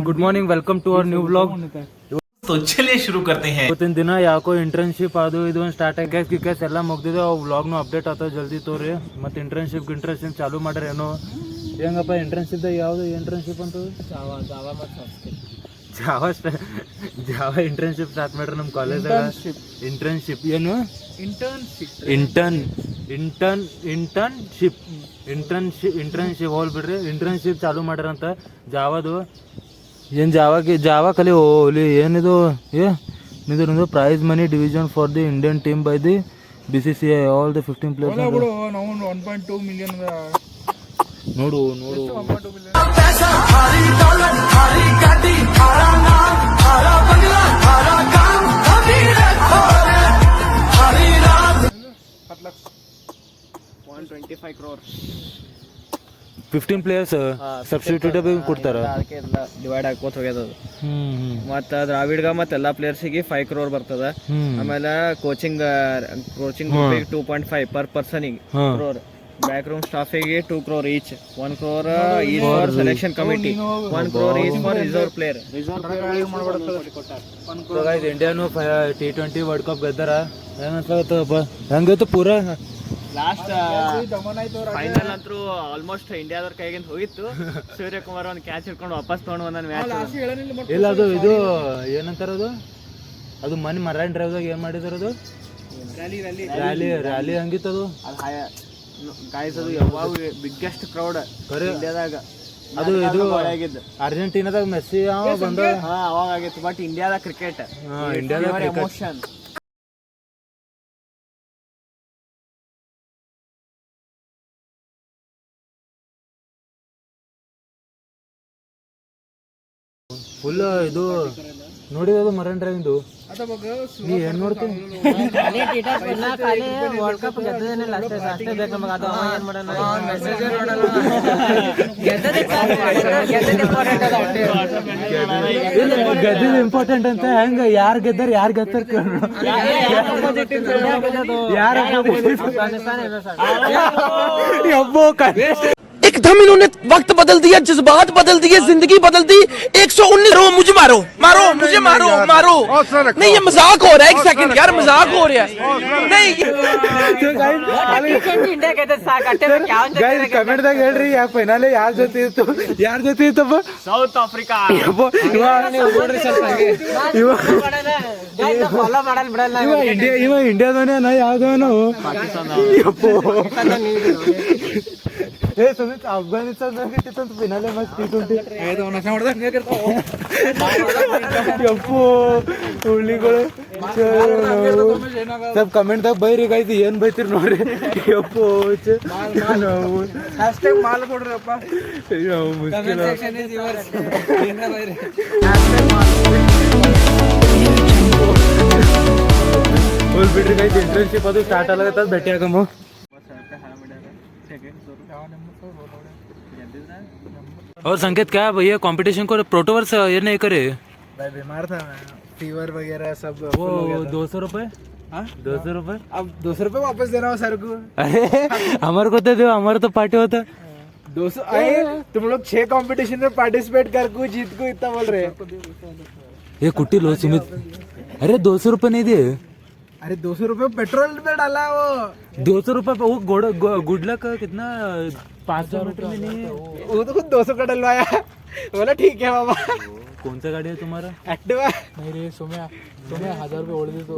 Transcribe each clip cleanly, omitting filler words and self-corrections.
Good morning welcome to our new vlog. तो चलिए शुरू करते हैं. ಇವತ್ತಿನ ದಿನ ಯಾಕೋ ಇಂಟರ್ನ್ಶಿಪ್ ಅದು ಇದು ಸ್ಟಾರ್ಟ್ ಆಗಿ ಗಿಕ್ಸ್ ಎಲ್ಲ ಮುಗ್ದಿದೆ. ಅವು ವ್ಲಾಗ್ನು ಅಪ್ಡೇಟ್ ಆಗ್ತದೆ ಜಲ್ದಿ ತೋರಿ. ಮತ್ತು ಇಂಟರ್ನ್ಶಿಪ್ ಚಾಲೂ ಮಾಡ್ಯಾರ ಏನೋ. ಹೆಂಗಪ್ಪ ಇಂಟರ್ನ್ಶಿಪ್ದಾಗ ಯಾವುದು ಇಂಟರ್ನ್ಶಿಪ್ ಅಂತ ಜಾವ ಇಂಟರ್ನ್ಶಿಪ್ ಸ್ಟಾರ್ಟ್ ಮಾಡ್ರಿ ನಮ್ಮ ಕಾಲೇಜಾಗ. ಇಂಟರ್ನ್ಶಿಪ್ ಏನು ಇಂಟರ್ನ್ಶಿಪ್ ಹೋಲ್ ಬಿಡ್ರಿ. ಇಂಟರ್ನ್ಶಿಪ್ ಚಾಲೂ ಮಾಡ್ಯಾರಂತ ಜಾವದು. ಏನು ಜಾವ ಕಲಿ ಹೋಲಿ ಏನಿದು ನಿಂದು prize money division for the Indian team by the BCCI all the 15 players. ನಾವು 1.2 ಮಿಲಿಯನ್ ನೋಡು $15 ಪ್ಲೇಯರ್ಸ್ ಸಬ್ಸ್ಟಿಟ್ಯೂಟ್ ಕೊಡ್ತಾರ. ಡಿವೈಡ್ ಹಾಕೋತ ಹೋಗ್ಯದ. ಮತ್ತ ದ್ರಾವಿಡ್ಗ ಮತ್ತೆ ಎಲ್ಲಾ ಪ್ಲೇಯರ್ಸಿಗೆ 5 crore ಬರ್ತದ. ಆಮೇಲೆ ಕೋಚಿಂಗ್ 2.5 ಪರ್ ಪರ್ಸನಿಗೆ crore. ಬ್ಯಾಕ್ ರೂಮ್ ಸ್ಟಾಫಿಗೆ 2 crore each. 1 crore each for selection committee. 1 crore each for reserve player. ಇಂಡಿಯಾನು T20 ವರ್ಲ್ಡ್ ಕಪ್ ಗೆದ್ದಾರ. ಹೆಂಗೈತು ಪೂರಾ ಲಾಸ್ಟ್ ಫೈನಲ್ ಅಂತೂ ಆಲ್ಮೋಸ್ಟ್ ಇಂಡಿಯಾದವ್ರ ಕೈಗಿಂದ ಹೋಗಿತ್ತು. ಸೂರ್ಯಕುಮಾರ್ ಒಂದು ಕ್ಯಾಚ್ ಹಿಡ್ಕೊಂಡು ವಾಪಸ್ ತಗೊಂಡು ಒಂದೊಂದು ಮ್ಯಾಚ್. ಇಲ್ಲ ಅದು ಇದು ಏನಂತಾರ ಅದು ಮನಿ ಮರೈನ್ ಡ್ರೈವ್ದಾಗ ಏನ್ ಮಾಡಿದಾರ ಅದು ರ್ಯಾಲಿ ಹಂಗಿತ್ತದು. ಗಾಯ್ಸ್ ಅದು ಯಾವಾಗ ಬಿಗ್ಗೆಸ್ಟ್ ಕ್ರೌಡ್ ಇಂಡಿಯಾದಾಗ. ಅದು ಇದು ಅರ್ಜೆಂಟೀನಾದಾಗ ಮೆಸ್ಸಿ ಬಂದ ಅವಾಗ ಆಗಿತ್ತು. ಬಟ್ ಇಂಡಿಯಾದ ಕ್ರಿಕೆಟ್ ಇಂಡಿಯಾದ ಎಮೋಷನ್. ಫುಲ್ ಇದು ನೋಡಿದ ಅದು ಮರೈನ್ ಡ್ರೈವಿಂದು. ನೀ ಏನ್ ನೋಡ್ತೀನಿ ವರ್ಲ್ಡ್ ಕಪ್ ಗೆದ್ದದೇನಿಲ್ಲ ಅಷ್ಟೇ ಬೇಕು ನಮಗೆ. ಅದು ಏನ್ ಮಾಡೋಣ ಗೆದ್ದಿದ್ ಇಂಪಾರ್ಟೆಂಟ್ ಅಂತ. ಹೆಂಗ ಯಾರು ಗೆದ್ದಾರ ಯಾರು ಗೆದ್ದಾರ एकदम इन्होंने वक्त बदल दिया, जज्बात बदल दिए, जिंदगी बदल दी. 119 मुझे मारो मुझे मारो. नहीं ये मजाक हो रहा है. एक सेकंड यार मजाक हो रहा है. नहीं ಕಮೆಂಟ್ದಾಗ ಹೇಳ್ರಿ ಯಾವ ಫೈನಲ್ ಯಾರ ಜೊತೆ ಇತ್ತಪ್ಪ. South Africa. ಇವ ಇಂಡಿಯಾದವನೇ ಯಾವ್ದವನು अफगानिस्तान फिनाले मैच T20 ಹುಳ್ಳಿಗಳು ಸ್ವಲ್ಪ ಕಮೆಂಟ್ದಾಗ ಬೈರಿ ಗಾಯ್ತು. ಏನ್ ಬೈತಿರಿ ನೋಡ್ರಿ. ಯಪ್ಪೋ ಮಾಲ್ ಕೊಡ್ರಪ್ಪ. ಹೋಲ್ ಬಿಡ್ರಿ ಗಾಯ್ತು. ಇಂಟರ್ನ್ಶಿಪ್ ಅದು ಸ್ಟಾರ್ಟ್ ಆಗತ್ತ. ಭೇಟಿ ಆಗಮ್ಮ. और संकेत क्या भैया कंपटीशन को प्रोटोवर्स ये नहीं करे? भाई बीमार था मैं. फीवर वगैरह सब. वो 200 रुपए. 200 रुपए. अब 200 रुपए वापस दे रहा हूँ सर को. अरे हमारे को तो दो, हमारा तो पार्टी होता. 200 आए. तुम लोग 6 कंपटीशन में पार्टिसिपेट कर को जीत को इतना बोल रहे. ये कुट्टी लो सुमित. अरे 200 रुपए नहीं दिए. अरे 200 रुपए पेट्रोल पे डाला. वो 200 रुपए वो गुडलक कितना 500 मीटर में नहीं है. वो तो खुद 200 का डलवाया. बोला ठीक है बाबा. कौन सा गाड़ी है तुम्हारा? एक्टिवा. नहीं रे सोम्या 1000 रुपए ओढ़ दे तो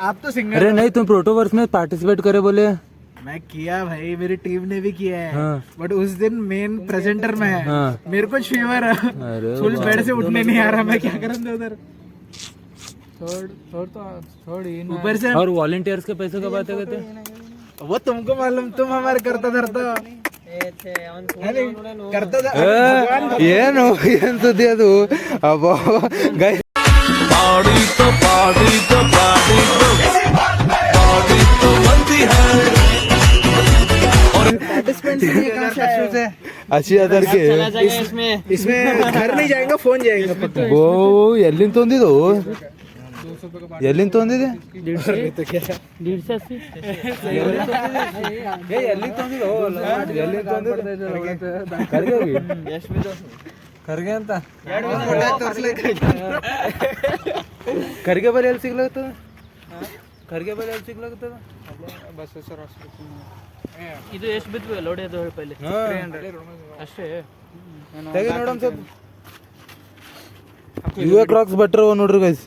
आप तो सिंगर. अरे नहीं तुम प्रोटोवर्स में पार्टिसिपेट करे बोले. मैं किया भाई, मेरी टीम ने भी किया है. बट उस दिन मेन प्रेजेंटर में है. मेरे को फीवर है. फुल बेड से उठने नहीं आ रहा. मैं क्या करूँ उधर. ऊपर से. और वॉलंटियर्स के पैसे कब आते कहते? वो तुमको मालूम. तुम हमारे करता धरता करता ಏನು ಏನ್ ಸುದ್ದಿ ಅದು. ಅಬ್ಬೋ ಗೈ अच्छी अदर के इसमें घर नहीं जाएगा, फोन जाएगा. वो ಎಲ್ಲಿಂದ ತಂದಿದ್ದು ಎಲ್ಲಿಂದ ತೊಂದಿದೆ ಕರ್ಗೆ ಅಂತ ಕರ್ಗೆ ಬಲ್ಲಿ ಎಲ್ಲಿ ಸಿಗ್ಲಾಗ್ತದ ಕರ್ಗೆ ಬಲ್ಲಿ ಎಲ್ಲಿ ಸಿಗ್ಲಾಗ್ತದ ಇದು ಎಷ್ಟು ಬಿತ್ತು ಲೋಡಿ ಅದು ಹೇಳಿ ಪೈಲೆ ಅಷ್ಟೇ ತೆಗಿ ನೋಡಮ್ ಸ್ವಲ್ಪ ಇವೇ ಕ್ರಾಕ್ಸ್ ಬೆಟ್ರ್ ನೋಡ್ರಿ ಗೈಸ್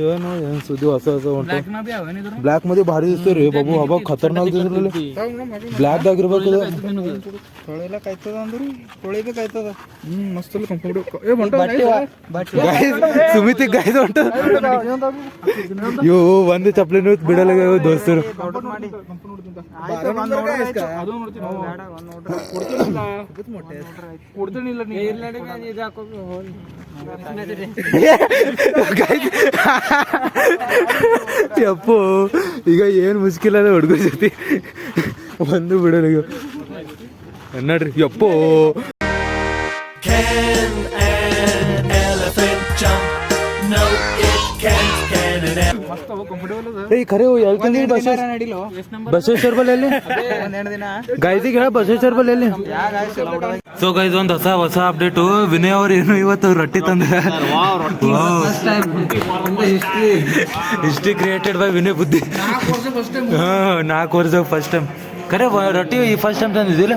ಏನು ಏನು ಸುದ್ದಿ ಹೊಸ ಹೊಸ ಉಂಟು ಬ್ಲ್ಯಾಕ್ मध्ये ಭಾರಿ ದಿಸ್ತೀವಿ ರೀ ಬಾಬು ಹಬ್ಬ ಖತರ್ನಾಕ್ ದಿಸ್ರಲ್ಲಿ ಬ್ಲ್ಯಾಕ್ ದಾಗ ಇರ್ಬೇಕು ತೊಳಿಲಕ್ಕಾಯ್ತದ ಅಂದ್ರು ತೊಳಿಬೇಕಾಯ್ತದ ಮಸ್ತ್ ಸುಮಿತಿ ಗಾಯ್ದು ಉಂಟು ಇವು ಒಂದು ಚಪ್ಪಲಿನೂ ಬಿಡಲ್ಲ ದೋಸ್ತರು ಅಪ್ಪು ಈಗ ಏನು ಮುಷ್ಕಿಲ್ಲ ಅದ ಹುಡುಗರ ಜೊತೆ ಒಂದು ಬಿಡೋಣ ಈಗ ನೋಡ್ರಿ ಯಪ್ಪೋ ಖರೆ ಬಸವೇಶ್ವರ ಬಲ್ಲಿ ಎಲ್ಲಿ ಗಾಯ್ದಿಗೆ ಹೇಳ ಬಸವೇಶ್ವರ ಬಲ್ಲಿ ಎಲ್ಲಿ ಸೊ ಗೈಸ್ ಒಂದು ಹೊಸ ಅಪ್ಡೇಟು ವಿನಯ್ ಅವ್ರು ಏನು ಇವತ್ತು ರೊಟ್ಟಿ ತಂದ ಹಿಸ್ಟ್ರಿ ಕ್ರಿಯೇಟೆಡ್ ಬೈ ವಿನಯ್ ಬುದ್ಧಿ 4 ವರ್ಷ ಫಸ್ಟ್ ಟೈಮ್ ಖರೆ ರೊಟ್ಟಿ ಈ ಫಸ್ಟ್ ಟೈಮ್ ತಂದಿದ್ದಿಲ್ಲ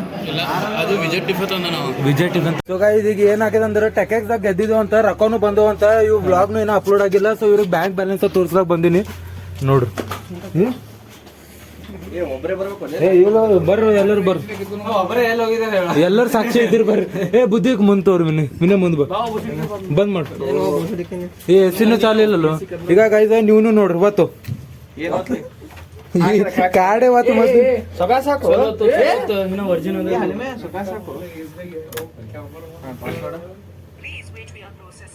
ವಿಜಯ್ ಟಿಫನ್ ಸೊ ಗೈಸ್ ಈಗ ಏನಾಗಿದೆ ಅಂದ್ರೆ ಟೆಕೆಕ್ಸ್ ಗೆದ್ದಿದ್ವು ಅಂತ ರೊಕ್ಕನು ಬಂದವು ಅಂತ ಇವು ಬ್ಲಾಗ್ನು ಏನೋ ಅಪ್ಲೋಡ್ ಆಗಿಲ್ಲ ಸೊ ಇವ್ರಿಗೆ ಬ್ಯಾಂಕ್ ಬ್ಯಾಲೆನ್ಸ್ ತೋರ್ಸ್ಲಾಕ್ ಬಂದಿನಿ ನೋಡ್ರಿ ಬರ್ರಿ ಎಲ್ಲರೂ ಬರ್ರಿ ಎಲ್ಲರೂ ಸಾಕ್ಷಿ ಇದ್ದೀರಿ ಬರ್ರಿ ಬುದ್ಧಿ ಮುಂದ್ ತೋರಿ ಮಿನ್ನೆ ಮುಂದ್ ಬಂದ್ ಮಾಡ್ರಿ ಎಸಿನ ಚಾಲು ಇಲ್ಲಲ್ಲ ಈಗ ಗೈಸ್ ನೀವು ನೋಡ್ರಿ ಇವತ್ತು ಕಾಡೆ ವಾತು ಮಸ್ತ್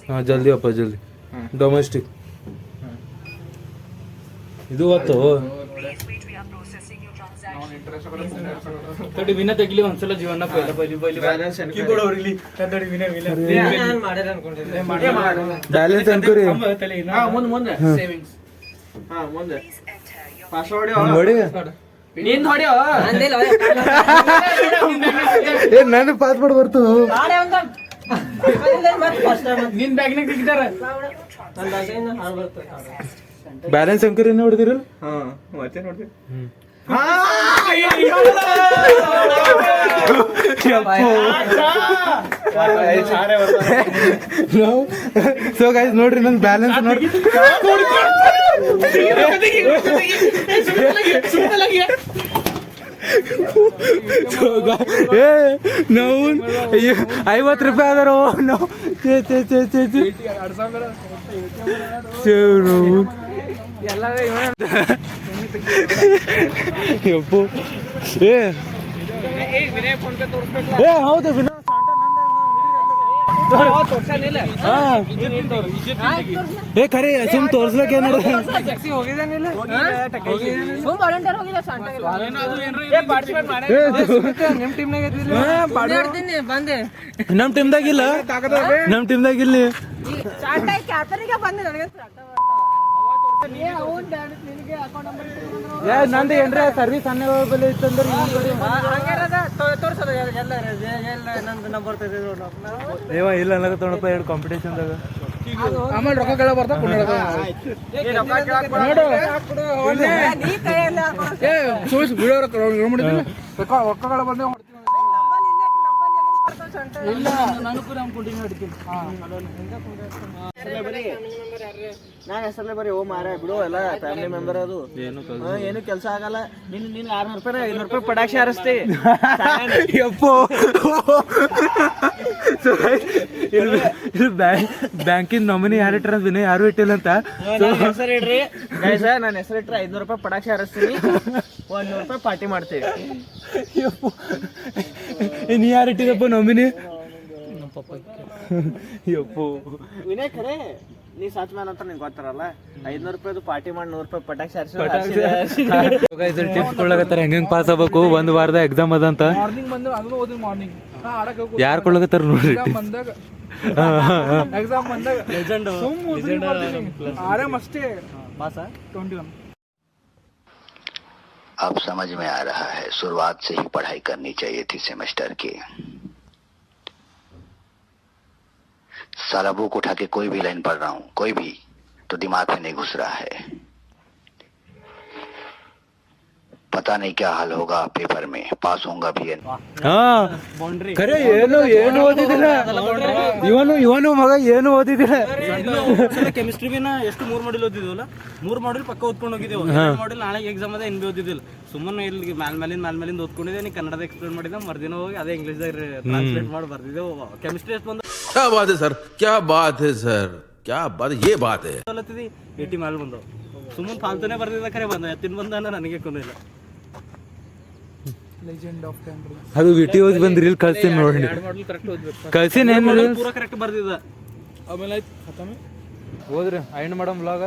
हाँ जल्दी अप्पा जल्दी डोमेस्टिक ಇದು ಹೊತ್ತು ವಿನ ತೆಗಿಲಿ ಒಂದ್ಸಲ ಜೀವನ ಬ್ಯಾಲೆನ್ಸ್ ಅನ್ಕೋರಿ ನನ್ನ ಪಾಸ್ಪೋರ್ಟ್ ಬರ್ತು ಬ್ಯಾಲೆನ್ಸ್ ಅಂಕರ್ ಏನು ಹೊಡೆದಿರಲ್ಲ ಸೊ ಗೈಸ್ ನೋಡ್ರಿ ನನ್ ಬ್ಯಾಲೆನ್ಸ್ ನೋಡಿ ನಾವು 50 ರೂಪಾಯಿ ಅದಾರ ನಾವು ಯಪ್ಪು ಹೌದು ವಿನೋ ಖರೆ ಸುಮ್ ತೋರ್ಸ್ಲಕ್ ಏನ ನಮ್ ಟೀಮ್ದಾಗಿಲ್ಲ ನಮ್ ಟೀಮ್ದಾಗಿಲ್ಲ ನಂದು ಏನ್ರ ಸರ್ವಿಸ್ ಅನ್ನೋಬಲ್ಲಿ ಇತ್ತಂದ್ರೆ ಇಲ್ಲ ಅನ್ನಕ ತೊಗೊಳಪ್ಪ ಎರಡು ಕಾಂಪಿಟೇಷನ್ದಾಗ ಆಮೇಲೆ ರೊಕ್ಕ ಕೇಳ ಬರ್ತಾವ ರೊಕ್ಕಗಳ ಬಂದ ಇಲ್ಲ ನಾನು ಕೂಡ ಅನ್ಕೊಂಡಿನಿ ಹಿಡ್ತೀನಿ ನಾನು ಹೆಸರಲ್ಲೇ ಬರೀ ಓ ಮಾರ ಬಿಡು ಎಲ್ಲ ಫ್ಯಾಮಿಲಿ ಮೆಂಬರ್ ಅದು ಏನು ಕೆಲಸ ಆಗಲ್ಲ ನಿನ್ 600 ರೂಪಾಯಿ 500 ರೂಪಾಯಿ ಪಟಾಕ್ಷಿ ಹಾರಿಸ್ತಿ ಯಪ್ಪೋ ಬ್ಯಾಂಕಿನ ನಾಮಿನಿ ಯಾರು ಇಟ್ಟಾರ ವಿನಯ್ ಯಾರು ಇಟ್ಟಿಲ್ಲ ಅಂತ ಹೆಸರು ಇಡ್ರಿ ಗೈಸ ನಾನು ಹೆಸರು ಇಟ್ರೆ 500 ರೂಪಾಯಿ ಪಟಾಕ್ಷಿ ಹಾರಿಸ್ತೀನಿ 100 ರೂಪಾಯಿ ಪಾರ್ಟಿ ಮಾಡ್ತೀವಿ ನೀ ಯಾರು ಇಟ್ಟಿದಪ್ಪ ನಾಮಿನಿ ಯಪ್ಪೋ ವಿನಯ್ ಖರೆ ನೀ ಸಾಚ್ ಮ್ಯಾನ್ ಅಂತ ನಿಂಗೆ ಗೊತ್ತಾರಲ್ಲ 500 ರೂಪಾಯಿದು ಪಾರ್ಟಿ ಮಾಡಿ 100 ರೂಪಾಯಿ ಪಟಾಕ್ಷಿ ಹಾರಿಸಿ ಟಿಪ್ಸ್ ಕೊಡ್ಲಾಕತ್ತಾರ ಹೆಂಗ್ ಪಾಸ್ ಆಗ್ಬೇಕು ಒಂದ್ ವಾರದ ಎಕ್ಸಾಮ್ ಅದಂತ ಯಾರು ಕೊಡ್ಲಾಕತ್ತಾರ ನೋಡ್ರಿ ಎಕ್ಸಾಮ್ ಬಂದಾಗ ಆರಾಮ್ ಅಷ್ಟೇ ಪಾಸ 21. अब समझ में आ रहा है, शुरुआत से ही पढ़ाई करनी चाहिए थी सेमेस्टर की। सारा बुक उठा के कोई भी लाइन पढ़ रहा हूँ, कोई भी, तो दिमाग में नहीं घुस रहा है। पता नहीं क्या हाल होगा पेपर में, पास होऊंगा भी या नहीं। ಹಾ ಖರೆ ಏನು ಓದಿದಿಲ್ಲ ಇವನು ಮಗ ಏನು ಓದಿದಿಲ್ಲ. ಕೆಮಿಸ್ಟ್ರಿ ಬಿನ ಎಷ್ಟು 3 ಮಾಡ್ಯೂಲ್ ಓದಿದ್ವಲ್ಲ, 3 ಮಾಡ್ಯೂಲ್ ಪಕ್ಕ ಓದ್ಕೊಂಡು ಹೋಗಿದ್ದೇವೆ. 2 ಮಾಡ್ಯೂಲ್ ನಾಳೆ ಎಕ್ಸಾಮ್ ಅದ NB ಓದಿದ್ದಿಲ್ಲ. ಸುಮ್ಮನೆ ಇಲ್ಲಿ ಮೇಲಿಂದ ಓದ್ಕೊಂಡಿದ್ದೆ. ನೀ ಕನ್ನಡದ ಎಕ್ಸ್ಪ್ಲೇನ್ ಮಾಡಿದ, ಮರ್ದಿನ ಹೋಗಿ ಅದೇ ಇಂಗ್ಲೀಷ್ದಾಗ ಟ್ರಾನ್ಸ್ಲೇಟ್ ಮಾಡಿ ಬರ್ದಿದ್ದೆವು. ಕೆಮಿಸ್ಟ್ರಿ ಎಷ್ಟು ಬಂದ क्या बात है सर, क्या बात है सर, क्या बात, ये बात है। 80 ಮೇಲೆ ಬಂದವು. ಸುಮ್ಮನೆ ಫಾಲ್ತುನೇ ಬರ್ದಿದ್ದ, ಖರೆ ಬಂದ ಎತ್ತಿನ ಬಂದ ನನಗೆ ಕೊನೆಯಿಲ್ಲ. Legend of temple. ಅದು ವಿಟಿ ಓದಿ ಬಂದು ರೀಲ್ ಕಳ್ಸ್ತೀನಿ ನೋಡಿ. ಕಳ್ಸಿನ ಏನು ರೀಲ್ ಪೂರ ಕರೆಕ್ಟ್ ಬರ್ದಿದ್ದ. ಆಮೇಲೆ ಆಯ್ತು ಖತಮ್. ಹೋದ್ರಿ ಎಂಡ್ ಮಾಡಮ್ vlog.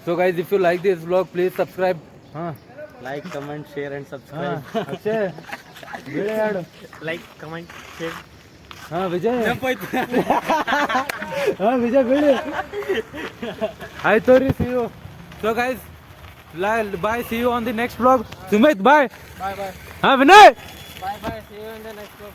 So guys, if you like this vlog please subscribe. Like, comment, share and subscribe. ಅಷ್ಟೇ ಬೇಳೆ ಹಾಡು. Like, comment, share. Vijay Vijay ಬೇಳೆ ಆಯ್ತು ರೀ. See you. So guys, bye, see you on the next vlog. Sumit, bye. Bye bye Vinay. Bye bye. See you in the next vlog.